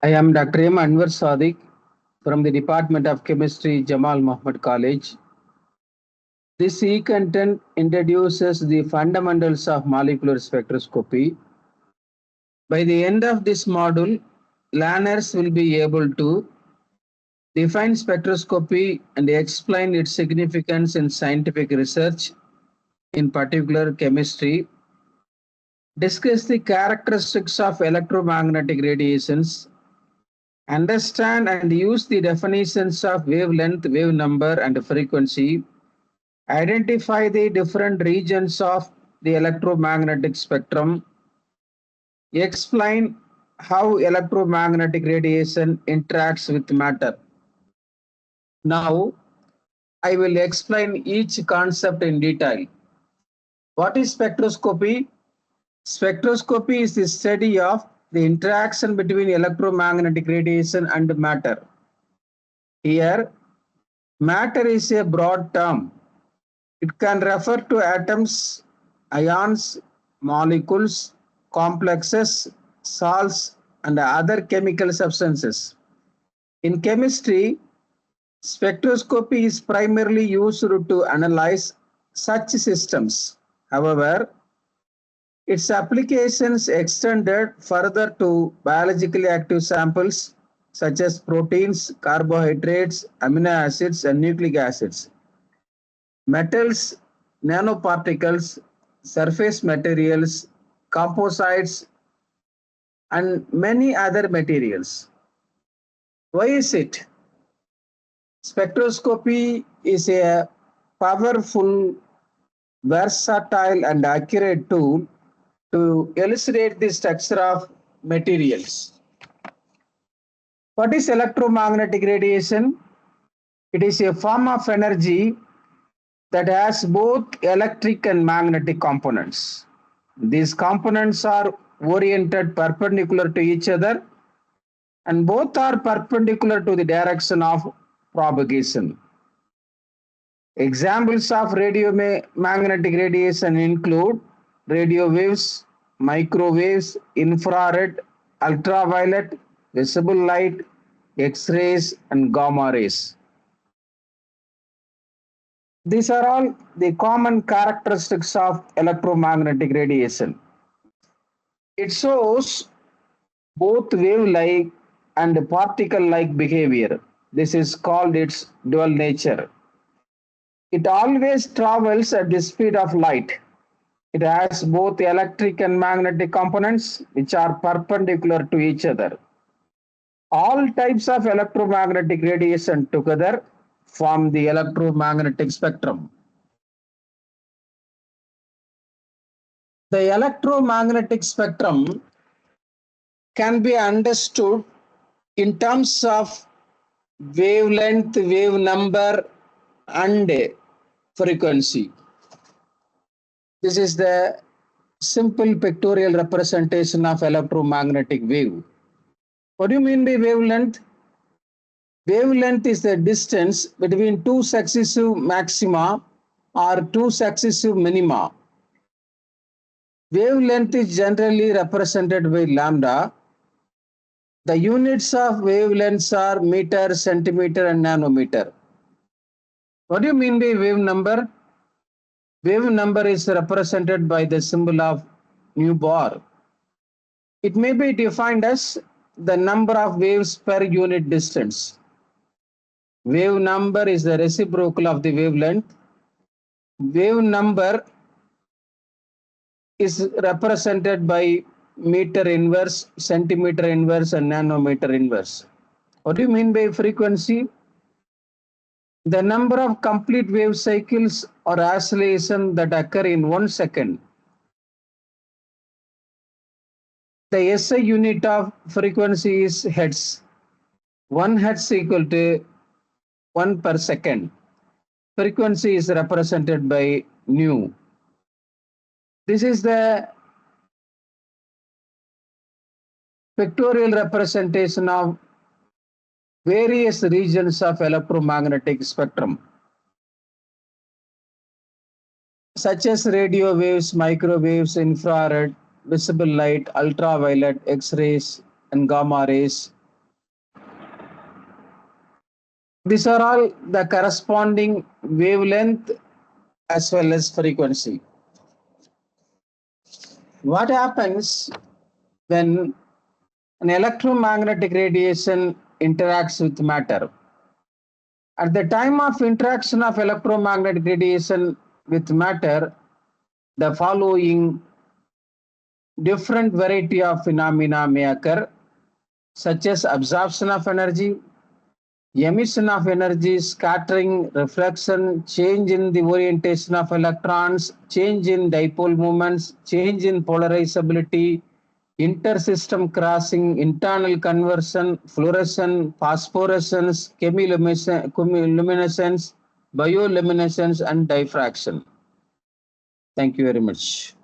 I am Dr. M. Anwar Sadiq from the Department of Chemistry, Jamal Muhammad College. This e-content introduces the fundamentals of molecular spectroscopy. By the end of this module, learners will be able to define spectroscopy and explain its significance in scientific research, in particular chemistry, discuss the characteristics of electromagnetic radiations, understand and use the definitions of wavelength, wave number, and frequency, identify the different regions of the electromagnetic spectrum, explain how electromagnetic radiation interacts with matter. Now, I will explain each concept in detail. What is spectroscopy? Spectroscopy is the study of the interaction between electromagnetic radiation and matter. Here, matter is a broad term. It can refer to atoms, ions, molecules, complexes, salts, and other chemical substances. In chemistry, spectroscopy is primarily used to analyze such systems. However, its applications extended further to biologically active samples such as proteins, carbohydrates, amino acids, and nucleic acids, metals, nanoparticles, surface materials, composites, and many other materials. Why is it? Spectroscopy is a powerful, versatile, and accurate tool to elucidate the structure of materials. What is electromagnetic radiation? It is a form of energy that has both electric and magnetic components. These components are oriented perpendicular to each other, and both are perpendicular to the direction of propagation. Examples of radiomagnetic radiation include radio waves, microwaves, infrared, ultraviolet, visible light, X-rays, and gamma rays. These are all the common characteristics of electromagnetic radiation. It shows both wave-like and particle-like behavior. This is called its dual nature. It always travels at the speed of light. It has both electric and magnetic components which are perpendicular to each other. All types of electromagnetic radiation together form the electromagnetic spectrum. The electromagnetic spectrum can be understood in terms of wavelength, wave number, and frequency. This is the simple pictorial representation of electromagnetic wave. What do you mean by wavelength? Wavelength is the distance between two successive maxima or two successive minima. Wavelength is generally represented by lambda. The units of wavelengths are meter, centimeter, and nanometer. What do you mean by wave number? Wave number is represented by the symbol of nu bar. It may be defined as the number of waves per unit distance. Wave number is the reciprocal of the wavelength. Wave number is represented by meter inverse, centimeter inverse, and nanometer inverse. What do you mean by frequency? The number of complete wave cycles or oscillation that occur in 1 second. The SI unit of frequency is hertz. 1 hertz equal to 1 per second. Frequency is represented by nu. This is the pictorial representation of various regions of electromagnetic spectrum, such as radio waves, microwaves, infrared, visible light, ultraviolet, X-rays, and gamma rays. These are all the corresponding wavelength as well as frequency. What happens when an electromagnetic radiation interacts with matter? At the time of interaction of electromagnetic radiation with matter, the following different variety of phenomena may occur, such as absorption of energy, emission of energy, scattering, reflection, change in the orientation of electrons, change in dipole moments, change in polarizability, intersystem crossing, internal conversion, fluorescence, phosphorescence, chemiluminescence, bioluminescence, and diffraction. Thank you very much.